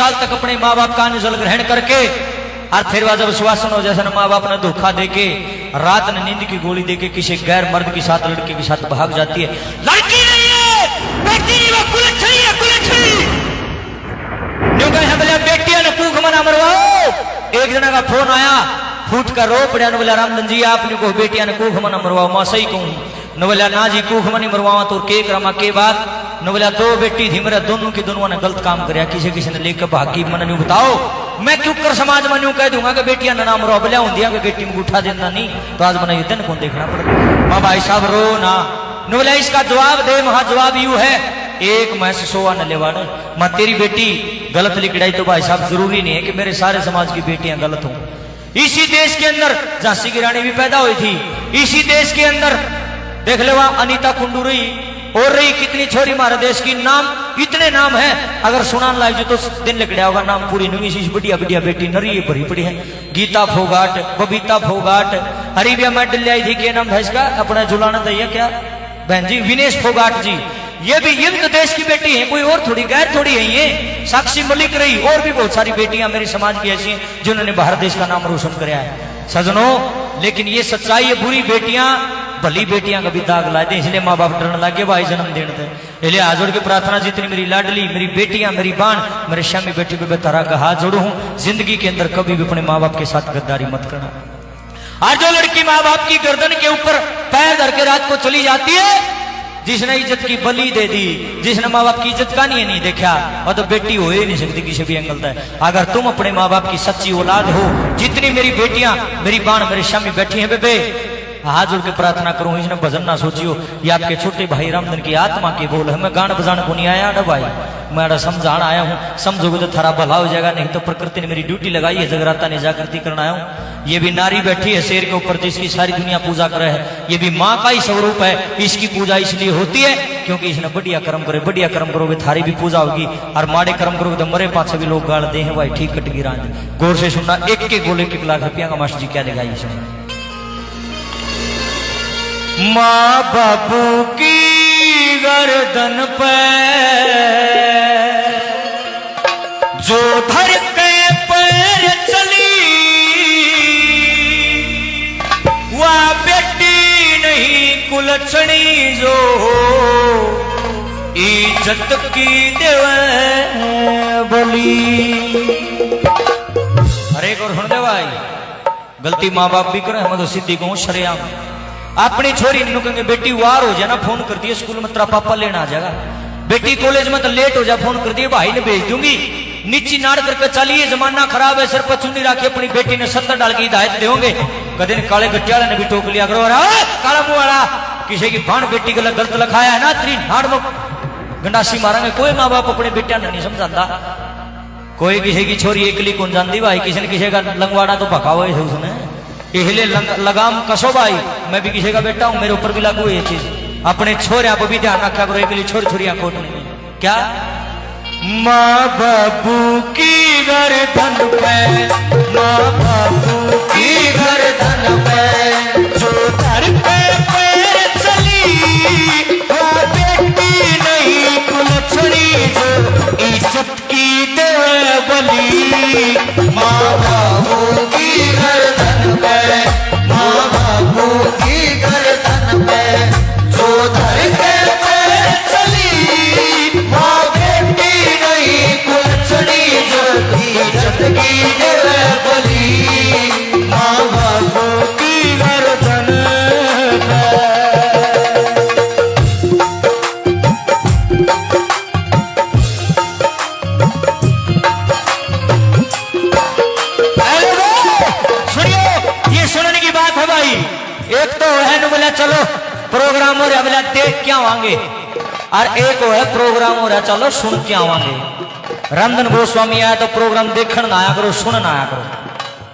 साल तक अपने माँ बाप का अन्न जल ग्रहण करके और फिर वह जब श्वासन हो जैसे माँ बाप ने धोखा देके रात ने नींद की गोली देके किसी गैर मर्द के साथ लड़के के साथ भाग जाती है। लड़की नहीं है, बेटी नहीं, वो कुलच्छनी है, कुलच्छनी। बेटियां ने कूख मना मरवाओ। एक जना का फोन आया, फूट कर रो पड़ा। न बोला रामधन जी आपने को बेटियां ने कूख मना मरवाओ। मां सही कहूं। न बोला ना जी कूख मनी मरवावा तो के करमा के बात। न बोला दो बेटी थी मेरा, दोनों की दोनों ने गलत काम कराया, किसी किसी ने लेकर भागी। मन नहीं बताओ मैं क्यों कर समाज में यूं कह दूंगा कि बेटियां ना नाम रो बोलिया होंदिया कि बेटी में उठा देना नहीं तो आज मना युद्ध कौन देखना पड़ेगा। माँ भाई साहब रो ना। न बोला इसका जवाब दे। महा जवाब यू है एक मैं सोआ न लेवा मां तेरी बेटी गलत लिखड़ाई तो भाई साहब जरूरी नहीं है कि मेरे सारे समाज की बेटियां गलत हों। इसी देश के अंदर झांसी की रानी भी पैदा हुई थी। इसी देश के अंदर देख ले वहां अनीता कुंडू रही और रही कितनी छोरी हमारे देश की। नाम इतने नाम है अगर सुनान लाइक जो तो दिन लिखड़ा होगा। नाम पूरी नवी बढ़िया बढ़िया बेटी नरी भरी पड़ी है। गीता फोगाट, बबीता फोगाट, हरीबिया मेडल आई थी। क्या नाम था इसका अपना झुलाना दैया क्या बहन जी, विनेश फोगाट जी। ये भी तो देश की बेटी है, कोई और थोड़ी गैर थोड़ी है। ये साक्षी मलिक रही और भी बहुत सारी बेटियां मेरे समाज की ऐसी हैं जिन्होंने भारत देश का नाम रोशन कराया है सजनों। लेकिन ये सच्चाई है, बुरी बेटियां भली बेटियां कभी दाग ला दे, इसलिए माँ बाप डरने लगे भाई जन्म देने थे। इसलिए हाथ जोड़ के प्रार्थना जितनी मेरी लाडली मेरी बेटियां मेरी बाण मेरे श्यामी बेटी को बेतारा का हाथ जोड़ू हूं। जिंदगी के अंदर कभी भी अपने माँ बाप के साथ गद्दारी मत करना। आज जो लड़की माँ बाप की गर्दन के ऊपर पैर धर के रात को चली जाती है, जिसने इज्जत की बलि दे दी, जिसने माँ बाप की इज्जत का नहीं देखा, और तो बेटी हो ही नहीं सकती किसी भी एंगल से। अगर तुम अपने माँ बाप की सच्ची औलाद हो, जितनी मेरी बेटियां मेरी बाण मेरे श्यामी बैठी हैं बेबे, हाथ जोड़ के प्रार्थना करूं इसने भजन ना सोचियो। ये आपके छोटे भाई रामधन की आत्मा की बोल है। मैं गान बजाने को नहीं आया ना भाई, मैं समझाना आया हूँ। समझोगे तो थारा भला हो जाएगा, नहीं तो प्रकृति ने मेरी ड्यूटी लगाई है, जगराता ने जागृति करना आया हूँ। ये भी नारी बैठी है शेर के ऊपर जिसकी सारी दुनिया पूजा करे है। ये भी माँ का ही स्वरूप है। इसकी पूजा इसलिए होती है क्योंकि इसने बढ़िया कर्म करे। बढ़िया कर्म करोगे थारी भी पूजा होगी, और माड़े कर्म करोगे तो मरे पास भी लोग गाड़ दे हैं भाई। ठीक कट गिरा गौर से सुनना। एक के गोले के लाख रुपया का मास्टर जी क्या दिखाई इसमें। माँ बापू की गर्दन पे जो धर के पैर चली, वह बेटी नहीं कुलछनी जो इज्जत की देवे बोली। अरे एक और सुन दे भाई, गलती माँ बाप भी करे, हम तो सीधी कहूं शरेआम। अपनी छोरी कहेंगे बेटी वार हो जाए ना, फोन कर दिए स्कूल में तेरा पापा लेना आ जाएगा। बेटी कॉलेज में तो लेट हो जाए, फोन कर दिए भाई ने भेज दूंगी। नीची नाड़ करके चलिए, जमाना खराब है, सिर पर चुन्नी राखी अपनी बेटी ने 70 डाल की हिदायत देंगे। कदे काले गट्टियाले ने भी टोक लिया करो, काला मुंह वाला किसी की भाण बेटी को गलत लिखाया है ना, तेरी नाड़ में गंडासी मारेंगे। कोई माँ बाप अपने बेटिया ने नहीं समझाता। कोई किसी की छोरी एकली कौन जानती भाई, किसी ने किसी का लंगवाड़ा तो भगा हुआ है उसने। इसलिए लगाम कसो भाई। मैं भी किसी का बेटा हूं, मेरे ऊपर भी लागू है ये चीज। अपने छोरिया को भी ध्यान रखा करो, एक छोरी छोरिया कोट नहीं क्या। माँ बापू की गर्दन पे, माँ बापू की गर्दन पे जो धर पे पैर चली, वो बेटी नहीं कुलछनी जो इज्जत की देवे बली। माँ बापू की गर्दन पे, माँ बापू की गर्दन पे जो धर के पैर चली, वो बेटी नहीं कुलछनी जो इज्जत की देवे बली। माँ बापू की गर्दन पे। एक तो है न बोला चलो प्रोग्राम हो रहा बोला देख क्या आवांगे, और एक है प्रोग्राम हो रहा चलो सुन के आवांगे। रामधन गोस्वामी आया तो प्रोग्राम देखने ना आया करो, सुनना आया करो,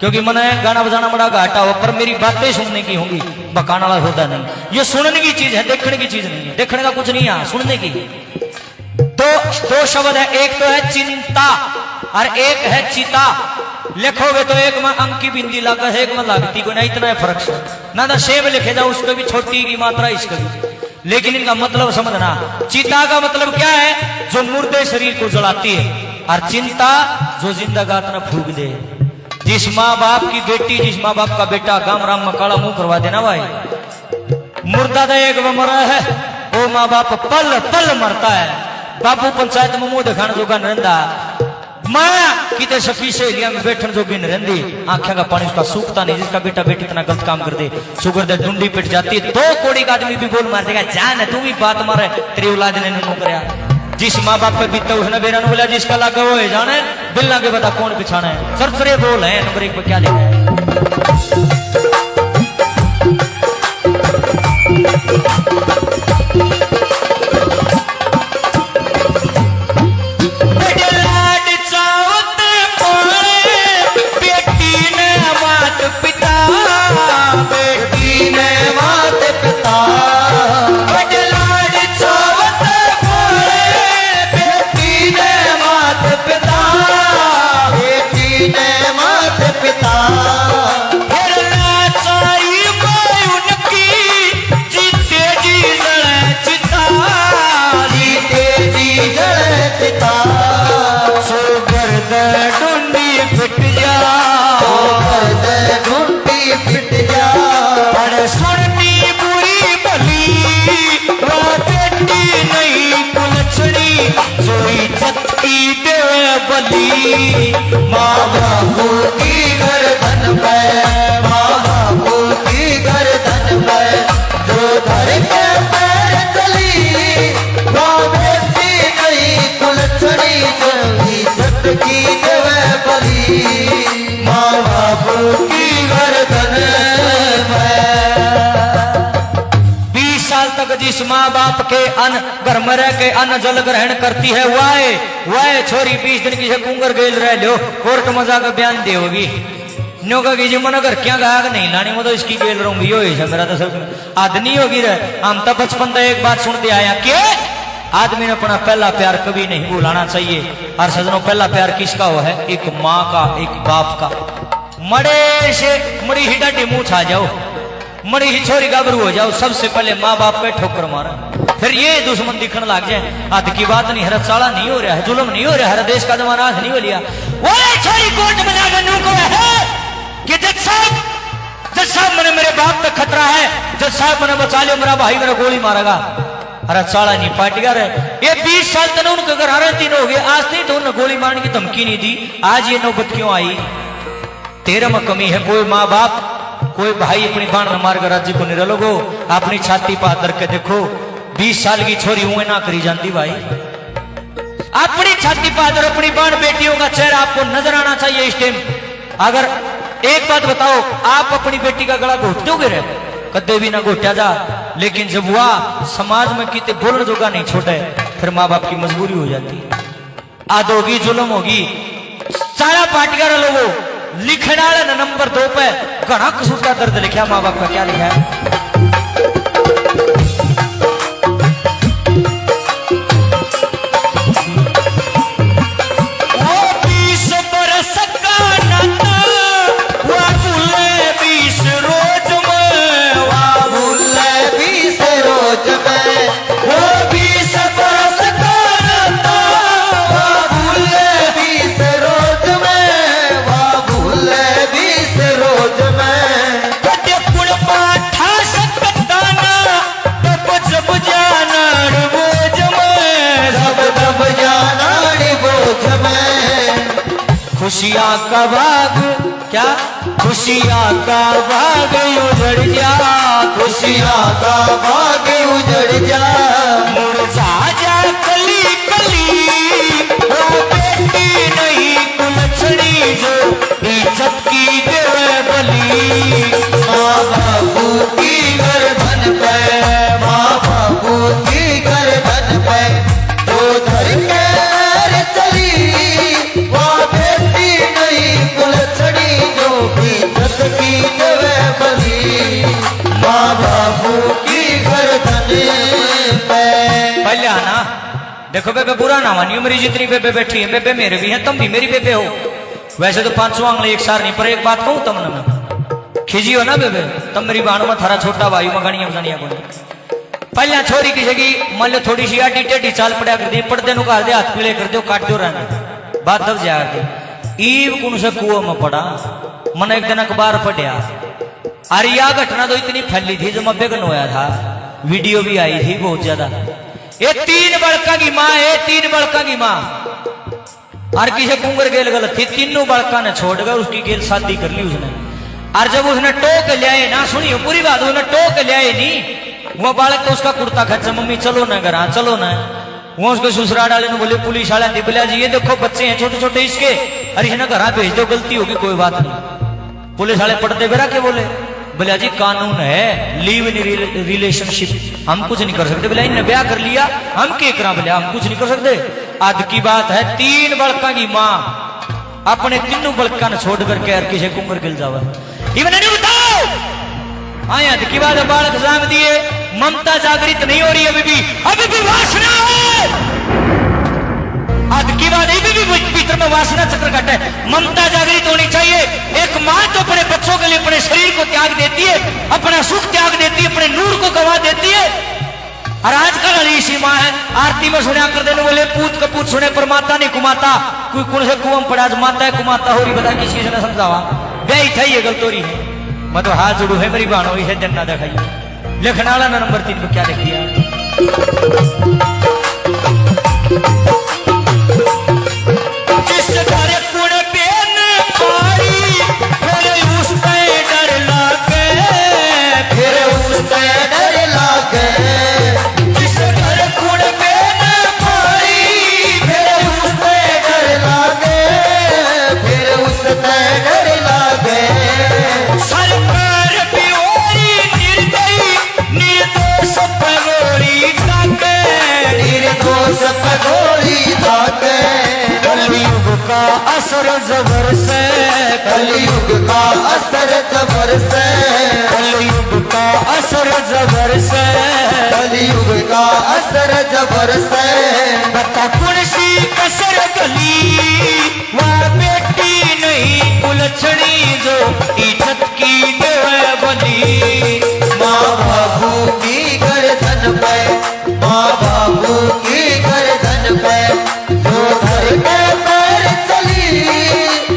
क्योंकि मैंने गाना बजाना बड़ा घाटा हो, पर मेरी बातें सुनने की होंगी, बकाना वाला होता नहीं। ये सुनने की चीज है, देखने की चीज नहीं है। देखने का कुछ नहीं है, सुनने की। तो दो शब्द है, एक तो है चिंता और एक है चिता। लिखोगे तो एक में अंक की बिंदी लगा है, एक में लगती को नहीं, इतना है फर्क से ना। तो सेब लिखे जाओ उसको भी छोटी की मात्रा इसका भी, लेकिन इनका मतलब समझना। चिता का मतलब क्या है, जो मुर्दे शरीर को जलाती है, और चिंता जो जिंदगात न फूक दे। जिस माँ बाप की बेटी, जिस माँ बाप का बेटा गाम राम में काला मुंह करवा देना भाई, मुर्दा तो एक मरा है, वो माँ बाप पल पल मरता है। बाबू पंचायत में मुंह दिखाने जोगा न रहा, माँ कितने सफी सहेलियां में बैठन जोगी न रही, आंखें का पानी उसका सूखता नहीं। जिसका बेटा बेटी इतना गलत काम कर दे, शुगर दे डुंडी पिट जाती है, तो कोड़ी का आदमी भी बोल मार देगा, जान तू भी बात मारे तेरी औलाद ने नो करया। जिस माँ बाप पे बीता उसने बेरा बोला, जिसका लगा वो है जाने दिल लगे बता कौन पिछाना है। सरसरे बोल है नंबर 1 पे क्या लिखा है। माँ बापू की गर्दन पे, माँ बापू की गर्दन पे जो धर के पैर चली, वो बेटी नहीं कुलछड़ी जो इज्जत की देवे बली। माँ बापू की गर्दन पे 20 साल तक जिस माँ बाप के अन्न घर में रह के अन्न जल ग्रहण करती है, वाह छोरी 20 दिन की कुंगर गेल रह लो, कोर्ट में जाकर बयान दे होगी न्यो का जी मन अगर क्या गायक नहीं लानी, मैं तो इसकी गेल रहूंगी। यो है मेरा तो सब आदमी होगी रहे। हम तो बचपन तो एक बात सुनते आया कि आदमी ने अपना पहला प्यार कभी नहीं भुलाना चाहिए। और सजनों, पहला प्यार किसका हुआ है? एक माँ का, एक बाप का। मड़े से मड़ी ही डाटी मुंह छा जाओ, मड़ी ही छोरी गाबरू हो जाओ, सबसे पहले माँ बाप पे ठोकर मारा, फिर ये दुश्मन दिखने लग जाए। आद की बात नहीं, हर साला नहीं हो रहा है, जुल्म नहीं हो रहा है, हर देश का जमाना नहीं हो लिया। वो छोरी कोर्ट में जाकर न्यू को है कि जज साहब मैंने मेरे बाप तक खतरा है, जज साहब मैंने बचा लिया, मेरा भाई मेरा गोली मारेगा। अरे साला नहीं पार्टिया रहे, ये 20 साल तक उनके घर हर दिन हो गए, आज नहीं तो उन्हें गोली मारने की धमकी नहीं दी। आज ये नौबत क्यों आई? तेरे में कमी है। कोई माँ बाप, कोई भाई अपनी बाण न मार कर राज्य को निरलोगो, अपनी छाती पर हाथ रख के देखो, 20 साल की छोरी हुए ना करी जानती भाई। अपनी छाती पर हाथ, अपनी बाण बेटियों का चेहरा आपको नजर आना चाहिए इस टाइम। अगर एक बात बताओ, आप अपनी बेटी का गला घोट दोगे रे? कदे भी ना घोटा जा। लेकिन जब वह समाज में कितने बोलने जोगा नहीं छोटे, फिर माँ बाप की मजबूरी हो जाती है। आद होगी, जुल्म होगी। सारा पार्टियां लोगों लिखना नंबर 2 पे घना कसूर का दर्द लिखा, माँ बाप का क्या लिखा है? खुशियाँ का बाग, क्या खुशियाँ का बाग उजड़ जा, खुशियाँ का बाग उजड़ जा, मुरझा जा कली कली, वो बेटी नहीं कुलछड़ी जो इज्जत की देवे बली। माँ बापू की गर्दन पे, माँ बापू की गर्दन पे जो धर के चली, वो बेटी नहीं कुलछड़ी जो इज्जत की देवे बली। माँ बापू की गर्दन पे। पहले आना देखो बेबे, बुरा ना मानियो, मेरी जितनी बेबे बैठी है, बेबे मेरे भी हैं, तुम भी मेरी बेबे हो। वैसे तो 500 आंगले एक सार नहीं, पर एक बात कहूँ तुमने, मैं खिजी हो ना बेबे, तुम मेरी बाण में थारा छोटा भाई मगानिया मगानिया को पहले छोरी की जगह मान लो थोड़ी सी आटी टेढ़ी चाल पड़ा कर दी, पड़दे नु काट दे, हाथ पीले कर दो, काट दो रहने बात तब जा दी ईव कौन से कुओं में पड़ा मन एक दिन अखबार पढ़िया अरे यह घटना तो इतनी फैली थी जो मब्बे का होया था वीडियो भी आई थी बहुत ज्यादा। ये 3 बड़का की माँ है 3 बड़का की माँ और किसी कुंगर गेल गलत थी तीनों बड़का ने छोड़ गए उसकी गेल शादी कर ली उसने। और जब उसने टोक ले आए ना सुनियो पूरी बात उसने टोक ले आए नहीं वो बालक तो उसका कुर्ता खर्चा मम्मी चलो ना घर चलो ना वो उसके ससुराल वाले ने बोले पुलिस वाले ने बोला जी ये देखो बच्चे हैं छोटे छोटे इसके अरे ना घर भेज दो गलती होगी कोई बात नहीं। पुलिस वाले पढ़ते बेरा के बोले बोला जी कानून है लिव इन रिलेशनशिप हम कुछ नहीं कर सकते बोला इन्हें ब्याह कर लिया हम क्या करा बोले हम कुछ नहीं कर सकते। आज की बात है 3 बड़का की माँ अपने तीनों बड़का ने छोड़ करके यार किसी कुंगर गिल जावा नहीं बताओ आया की बात है बालक जाम दिए ममता जागृत नहीं हो रही अभी भी वासना है। आज की बात अभी भी भीतर में वासना चक्र कट है ममता जागृत होनी चाहिए। एक माँ तो अपने बच्चों के लिए अपने शरीर को त्याग देती है अपना सुख त्याग देती है अपने नूर को गवा देती है। और आजकल अली सी माँ है आरती में सुना कर देने बोले पूत कपूत सुने पर माता नहीं कुमाता कोई कौन से कुआं पड़ा आज माता है कुमाता हो रही बता किसी ने समझावा ब्याही था ये गलत हो रही है मैं तो हाथ जोड़ू है मेरी बहनों इसे जन्ना दिखाइए लिखना वाला नंबर 3 को क्या लिख दिया जिस घर कुड़ बेन मारी फिर उस पे डर लागे फिर उससे डर लागे जिस घर कुड़ बेन मारी फिर उससे डर लागे फिर उससे डर लागे सरकार प्योरी निर्दयी निर्दोष पगोरी ताके निर्दोष पगोरी ताके कलयुग का असर जबर से कलयुग का असर जबर से कलयुग का असर जबर से कलयुग का असर जबर से बता कौन सी कसर गली वह बेटी नहीं कुलछड़ी जो इज्जत की देवे बली माँ बाबू की गर्दन पे माँ बाबू की गर्दन पे जो घर के पैर चली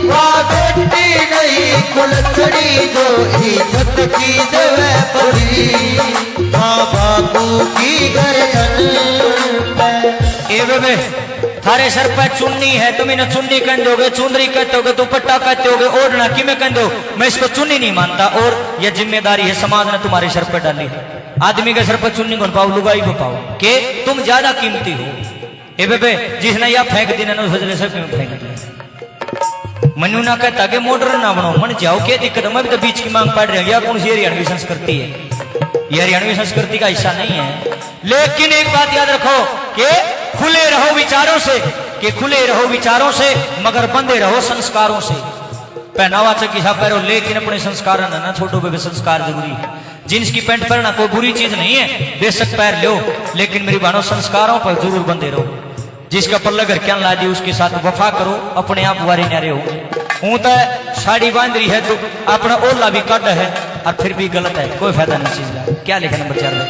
वह बेटी नहीं कुलछड़ी जो इज्जत की देवे बड़ी माँ बाबू की गर्दन पे। ए बेबे थारे सर पर चुन्नी है तुम इन्हें चुन्नी कह दोगे चुंदरी कहते होगे दुपट्टा कहते होगे ओढ़ना कि मैं कह दो मैं इसको चुन्नी नहीं मानता और यह जिम्मेदारी है समाज ने तुम्हारे सर पर डाली है। आदमी के सर पर चुन्नी कौन पाओ लुगाई को पाओ के तुम ज्यादा कीमती हो। ए बेबे जिसने यह फेंक दी ना सोच सब क्यों फेंक दिया मनु ना कहता कि मॉडर्न ना बनो मन जाओ क्या दिक्कत है मैं भी तो बीच की मांग पड़ रही हूँ यह कौन सी हरियाणवी संस्कृति है यह हरियाणवी संस्कृति का हिस्सा नहीं है। लेकिन एक बात याद रखो कि खुले रहो विचारों से कि खुले रहो विचारों से मगर बंधे रहो संस्कारों से। पहनावा चकिसा पहनो लेकिन अपने संस्कार ना छोटो पे संस्कार जरूरी है। जींस की पैंट पहनना कोई बुरी चीज नहीं है बेशक पैर लो लेकिन मेरी बहनों संस्कारों पर जरूर बंधे रहो। जिसका पल्ला घर क्या ला दी उसके साथ वफा करो अपने आप वारे न्यारे हो। हूं तो साड़ी बांध रही है तो अपना ओला भी कट है और फिर भी गलत है कोई फायदा नहीं चीज का। क्या लिखा नंबर 4 में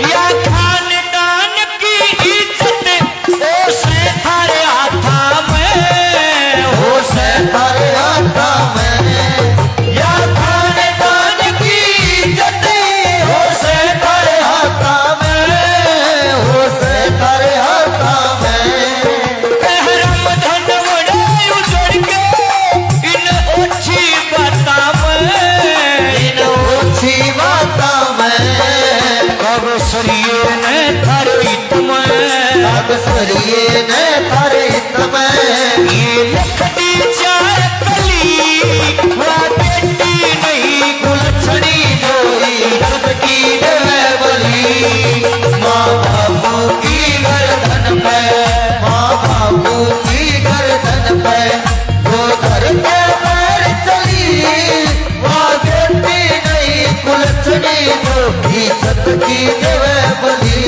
या खानदान की इज्जत ओ से थारे हाथा में हो से थारे हाथा में या खानदान की इज्जत हो से थारे हाथा में हो से थारे हाथा में कहरम धन वड़े उजड़ के इन ओछी बाता में इन ओछी बाता में कब सरिये ने थारे हित में अब सरिये ने थारे हित में ये लखटी चार कली वह बेटी नहीं कुलछड़ी जो इज्जत की देवे बली माँ बाबू की गर्दन पे माँ बाबू की गर्दन पे जो घर के पैर चली वह बेटी नहीं कुलछड़ी जो इज्जत की देवे बली